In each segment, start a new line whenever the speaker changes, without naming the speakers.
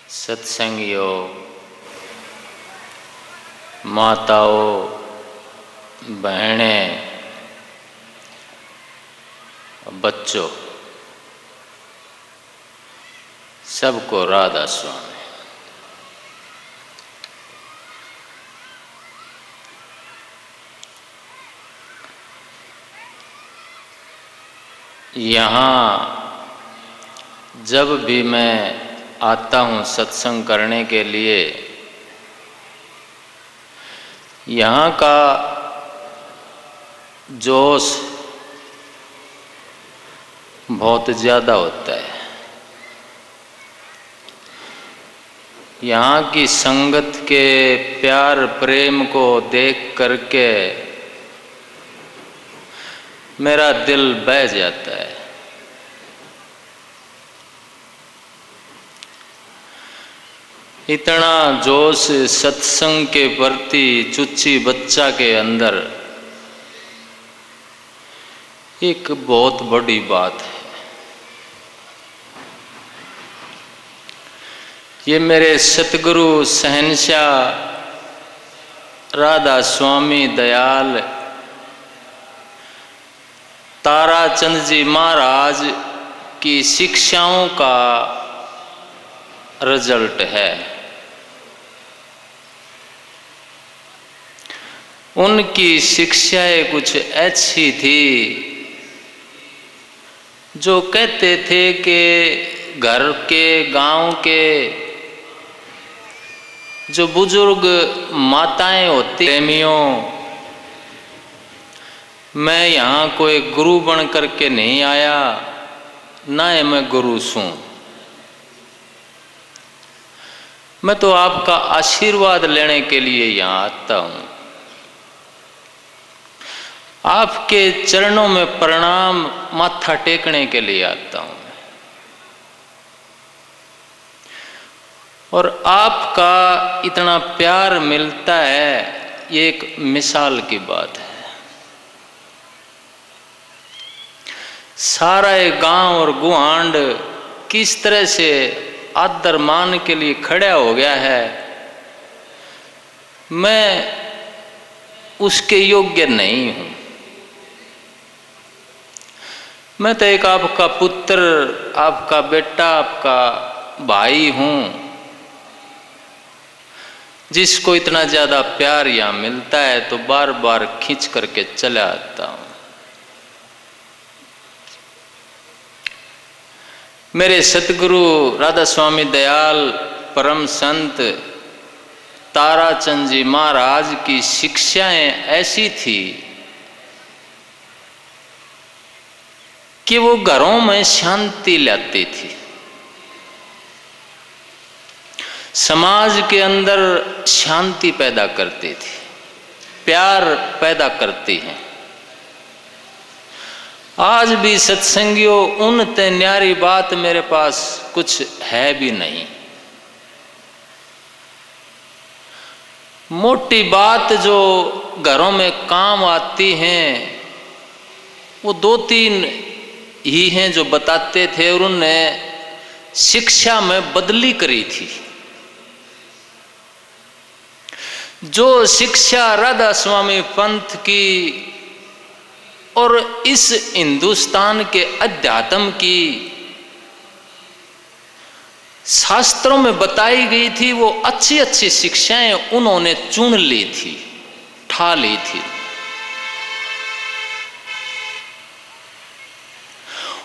सत्संगियों, माताओं, बहनें, बच्चों, सबको राधा स्वामी। यहाँ जब भी मैं आता हूँ सत्संग करने के लिए, यहाँ का जोश बहुत ज़्यादा होता है। यहाँ की संगत के प्यार प्रेम को देख करके मेरा दिल बह जाता है। इतना जोश सत्संग के प्रति चुच्ची बच्चा के अंदर एक बहुत बड़ी बात है। ये मेरे सतगुरु शहंशाह राधा स्वामी दयाल ताराचंद जी महाराज की शिक्षाओं का रिजल्ट है। उनकी शिक्षाएं कुछ ऐसी थी जो कहते थे कि घर के गांव के जो बुजुर्ग माताएं होती प्रेमियों, मैं यहाँ कोई गुरु बन करके नहीं आया, ना ही मैं गुरु सूं। मैं तो आपका आशीर्वाद लेने के लिए यहाँ आता हूँ। आपके चरणों में प्रणाम माथा टेकने के लिए आता हूँ। और आपका इतना प्यार मिलता है, ये एक मिसाल की बात है। सारा गांव और गुआंढ किस तरह से आदर मान के लिए खड़ा हो गया है, मैं उसके योग्य नहीं हूं। मैं तो एक आपका पुत्र, आपका बेटा, आपका भाई हूं, जिसको इतना ज्यादा प्यार यहां मिलता है तो बार बार खींच करके चला आता हूं। मेरे सतगुरु राधा स्वामी दयाल परम संत ताराचंद जी महाराज की शिक्षाएं ऐसी थी कि वो घरों में शांति लाती थी, समाज के अंदर शांति पैदा करती थी, प्यार पैदा करती हैं। आज भी सत्संगियों, उन ते न्यारी बात मेरे पास कुछ है भी नहीं। मोटी बात जो घरों में काम आती हैं वो दो तीन ही हैं जो बताते थे, और उनने शिक्षा में बदली करी थी। जो शिक्षा राधा स्वामी पंथ की और इस हिंदुस्तान के अध्यात्म की शास्त्रों में बताई गई थी, वो अच्छी अच्छी शिक्षाएं उन्होंने चुन ली थी, ठा ली थी।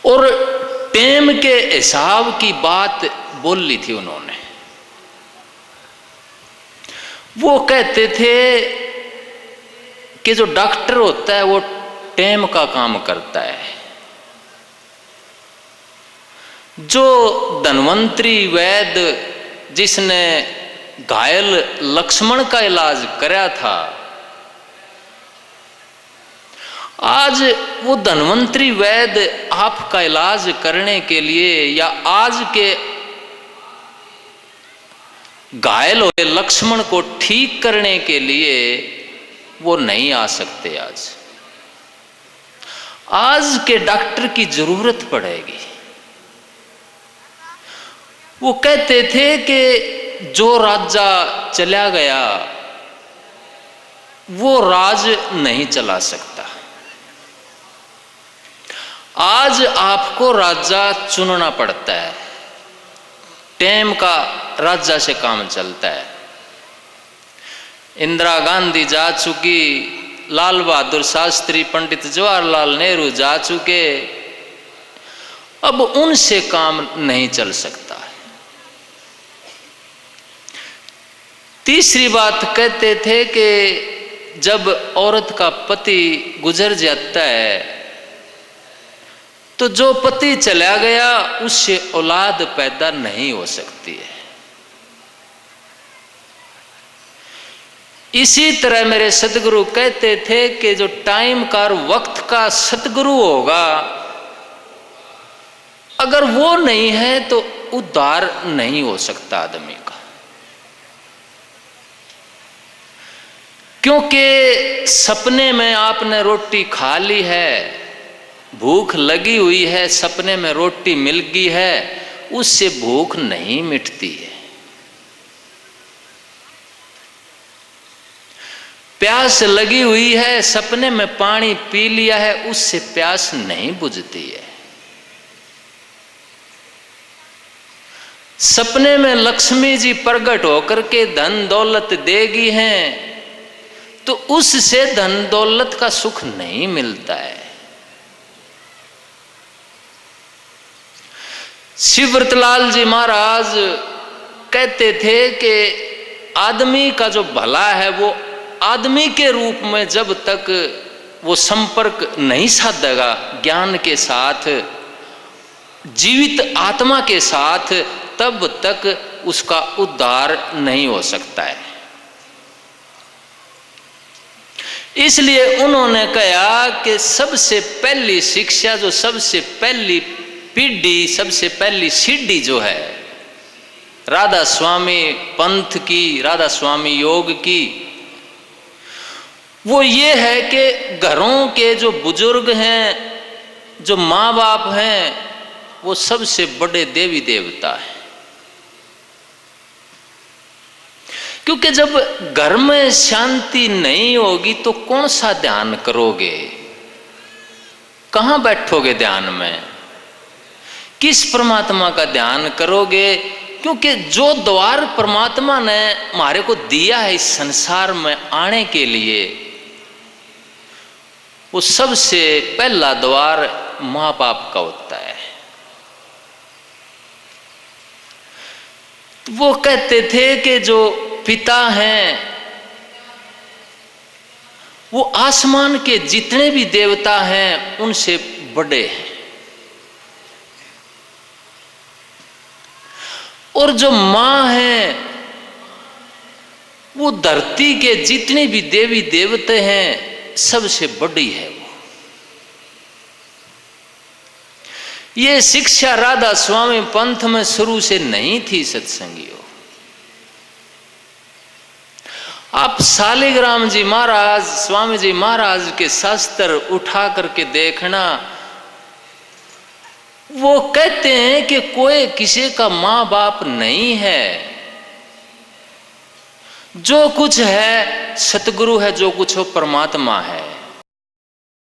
और टेम के हिसाब की बात बोल ली थी उन्होंने। वो कहते थे कि जो डॉक्टर होता है वो टेम का काम करता है, जो धन्वंतरी वैद्य जिसने घायल लक्ष्मण का इलाज कराया था, आज वो धन्वंतरी वैद्य आपका इलाज करने के लिए या आज के घायल हुए लक्ष्मण को ठीक करने के लिए वो नहीं आ सकते। आज के डॉक्टर की जरूरत पड़ेगी। वो कहते थे कि जो राजा चला गया वो राज नहीं चला सकता। आज आपको राजा चुनना पड़ता है, टाइम का राजा से काम चलता है। इंदिरा गांधी जा चुकी, लाल बहादुर शास्त्री, पंडित जवाहरलाल नेहरू जा चुके, अब उनसे काम नहीं चल सकता। तीसरी बात कहते थे कि जब औरत का पति गुजर जाता है तो जो पति चला गया उससे औलाद पैदा नहीं हो सकती है। इसी तरह मेरे सतगुरु कहते थे कि जो टाइम का और वक्त का सतगुरु होगा, अगर वो नहीं है तो उद्धार नहीं हो सकता आदमी का। क्योंकि सपने में आपने रोटी खा ली है, भूख लगी हुई है, सपने में रोटी मिल गई है, उससे भूख नहीं मिटती है। प्यास लगी हुई है, सपने में पानी पी लिया है, उससे प्यास नहीं बुझती है। सपने में लक्ष्मी जी प्रकट होकर के धन दौलत देगी हैं तो उससे धन दौलत का सुख नहीं मिलता है। शिवव्रतलाल जी महाराज कहते थे कि आदमी का जो भला है वो आदमी के रूप में जब तक वो संपर्क नहीं साधेगा ज्ञान के साथ, जीवित आत्मा के साथ, तब तक उसका उद्धार नहीं हो सकता है। इसलिए उन्होंने कहा कि सबसे पहली शिक्षा, जो सबसे पहली पीढ़ी, सबसे पहली सीढ़ी जो है राधा स्वामी पंथ की, राधा स्वामी योग की, वो ये है कि घरों के जो बुजुर्ग हैं, जो माँ बाप हैं, वो सबसे बड़े देवी देवता हैं। क्योंकि जब घर में शांति नहीं होगी तो कौन सा ध्यान करोगे, कहाँ बैठोगे ध्यान में, किस परमात्मा का ध्यान करोगे? क्योंकि जो द्वार परमात्मा ने हमारे को दिया है इस संसार में आने के लिए, वो सबसे पहला द्वार माँ बाप का होता है। वो कहते थे कि जो पिता हैं वो आसमान के जितने भी देवता हैं उनसे बड़े हैं, और जो माँ है वो धरती के जितने भी देवी देवते हैं सबसे बड़ी है। वो ये शिक्षा राधा स्वामी पंथ में शुरू से नहीं थी सत्संगियों। आप शालिग्राम जी महाराज, स्वामी जी महाराज के शास्त्र उठा करके देखना, वो कहते हैं कि कोई किसी का माँ बाप नहीं है, जो कुछ है सतगुरु है, जो कुछ हो परमात्मा है।